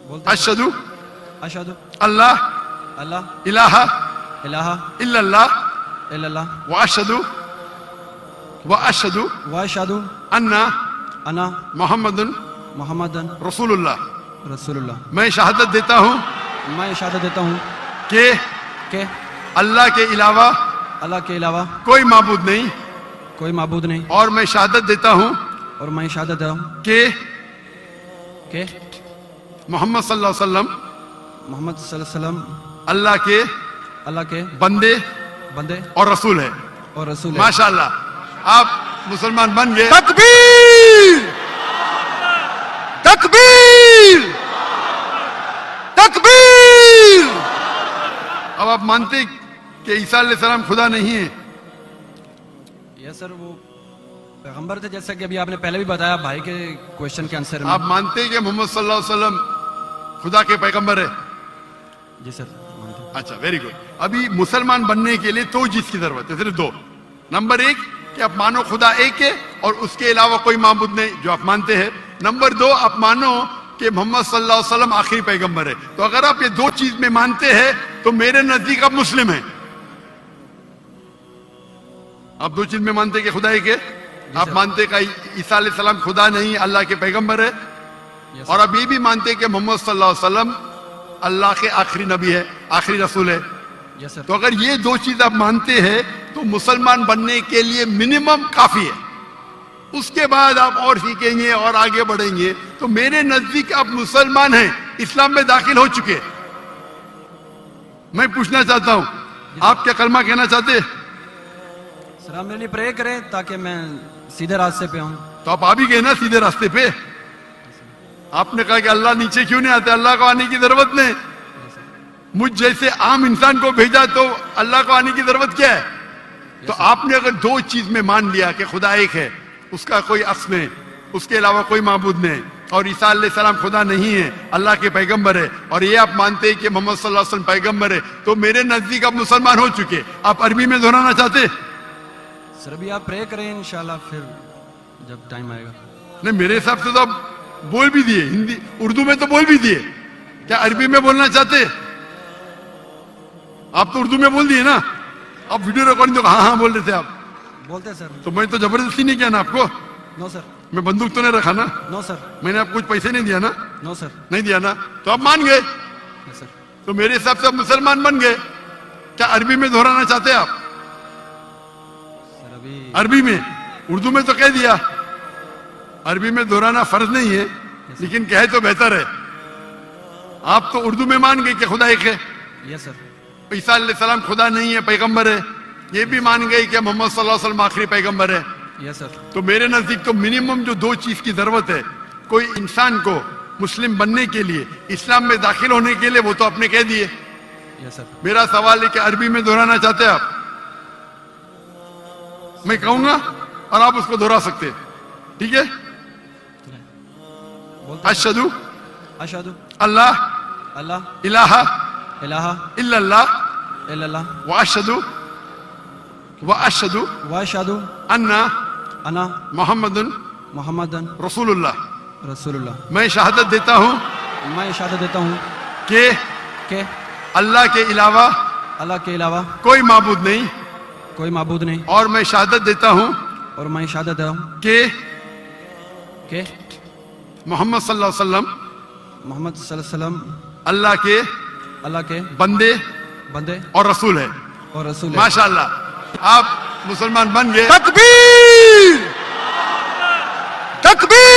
अशहदु अशहदु अल्लाह अल्लाह इलाहा इलाहा इल्लल्लाह इल्लल्लाह व अशहदु व अशहदु अन्ना अन्ना मोहम्मदन मुहम्मदन रसूलुल्लाह। रसूलुल्लाह। मैं शहादत देता हूँ मैं शहादत देता हूँ कि कि अल्लाह के अलावा अल्लाह के अलावा कोई माबूद नहीं, कोई माबूद नहीं, और मैं शहादत देता हूँ और मैं शहादत देता हूँ कि कि मोहम्मद सल्लल्लाहु अलैहि वसल्लम मोहम्मद सल्लल्लाहु अलैहि वसल्लम अल्लाह के बंदे बंदे और रसूल है। और रसूल है। माशाअल्लाह, आप मुसलमान बन गए। तकबीर तकबीर तकबीर। अब आप मानते कि ईसा अलैहिस्सलाम खुदा नहीं है? ये सर वो पैगंबर थे, जैसा कि अभी आपने पहले भी बताया भाई के क्वेश्चन के आंसर में। आप मानते हैं कि मोहम्मद सल्लल्लाहु अलैहि वसल्लम खुदा के पैगंबर है? जी सर मानते हैं। अच्छा, वेरी गुड। अभी मुसलमान बनने के लिए दो चीज की जरूरत है, सिर्फ दो। नंबर एक कि आप मानो खुदा एक है और उसके अलावा कोई माबूद नहीं, जो आप मानते हैं। नंबर दो, आप मानो कि मोहम्मद सल्लल्लाहु अलैहि वसल्लम आखिरी पैगंबर है। तो अगर आप ये दो चीज में मानते हैं तो मेरे नजदीक आप मुस्लिम हैं। आप दो चीज में मानते कि खुदा एक है, आप मानते कि ईसा अलैहिस्सलाम खुदा नहीं अल्लाह के पैगंबर है, और आप ये भी मानते कि मोहम्मद सल्लल्लाहु अलैहि वसल्लम अल्लाह के आखिरी नबी है, आखिरी रसूल है। Yes sir. तो अगर ये दो चीज आप मानते हैं तो मुसलमान बनने के लिए मिनिमम काफी है। उसके बाद आप और सीखेंगे और आगे बढ़ेंगे। तो मेरे नजदीक आप मुसलमान हैं, इस्लाम में दाखिल हो चुके। मैं पूछना चाहता हूं, आप क्या कलमा कहना चाहते हैं? सर आप मेरे लिए प्रे करें ताकि मैं सीधे रास्ते पे आऊं। तो आप आ भी गए ना सीधे रास्ते पे। आपने कहा कि अल्लाह नीचे क्यों नहीं आते, अल्लाह को आने की जरूरत नहीं। मुझ जैसे आम इंसान को भेजा तो अल्लाह को आने की जरूरत क्या है? तो आपने अगर दो चीज में मान लिया कि खुदा एक है, उसका कोई अक्स नहीं, उसके अलावा कोई माबूद नहीं, और ईसा अलैहिस्सलाम खुदा नहीं है, अल्लाह के पैगंबर है, और ये आप मानते हैं कि मोहम्मद सल्लल्लाहु अलैहि वसल्लम पैगंबर है, तो मेरे नजदीक आप मुसलमान हो चुके। आप अरबी में दोहराना चाहते? सर अभी आप प्रे करें, इंशाल्लाह फिर जब टाइम आएगा। नहीं, मेरे हिसाब से तो आप बोल भी दिए, हिंदी उर्दू में तो बोल भी दिए। क्या अरबी में बोलना चाहते? आप तो उर्दू में बोल दिए ना। आप वीडियो रिकॉर्डिंग तो हाँ हाँ बोल रहे थे आप। बोलते हैं सर। तो मैं तो जबरदस्ती नहीं किया ना आपको। No sir. मैं बंदूक तो नहीं रखा ना। No sir. मैंने आपको कुछ पैसे नहीं दिया ना। No sir. नहीं दिया ना, तो आप मान गए। Yes sir. तो मेरे हिसाब से आप मुसलमान बन गए। क्या अरबी में दोहराना चाहते हैं आप? सर अभी अरबी में, उर्दू में तो कह दिया। अरबी में दोहराना फर्ज नहीं है, लेकिन कहे तो बेहतर है। आप तो उर्दू में मान गए कि खुदा एक है, यस सर। ईसा अलैहिस्सलाम खुदा नहीं है, पैगंबर है। ये भी मान गए कि मोहम्मद सल्लल्लाहु अलैहि वसल्लम आखिरी पैगंबर है। Yes sir. तो मेरे नजदीक तो मिनिमम जो दो चीज की जरूरत है कोई इंसान को मुस्लिम बनने के लिए, इस्लाम में दाखिल होने के लिए, वो तो आपने कह दिए। Yes sir. मेरा सवाल है कि अरबी में दोहराना चाहते हैं आप? मैं कहूंगा और आप उसको दोहरा सकते हैं, ठीक है? अशहदु अशहदु अल्लाह अल्लाह इलाहा इलाहा इल्लल्लाह इल्लल्लाह व अशहदु व अशहदु अन्ना अन्ना मोहम्मदन मुहम्मदन रसूलुल्लाह। रसूलुल्लाह। मैं शहादत देता हूँ मैं शहादत देता हूँ कि कि अल्लाह के अलावा अल्लाह के अलावा कोई माबूद नहीं, कोई माबूद नहीं, और मैं शहादत देता हूँ और मैं शहादत देता हूँ कि कि मोहम्मद सल्लल्लाहु अलैहि वसल्लम मोहम्मद सल्लल्लाहु अलैहि वसल्लम अल्लाह के बंदे बंदे और रसूल है। और रसूल है। माशाअल्लाह, आप मुसलमान बन गए। तकबीर तकबीर।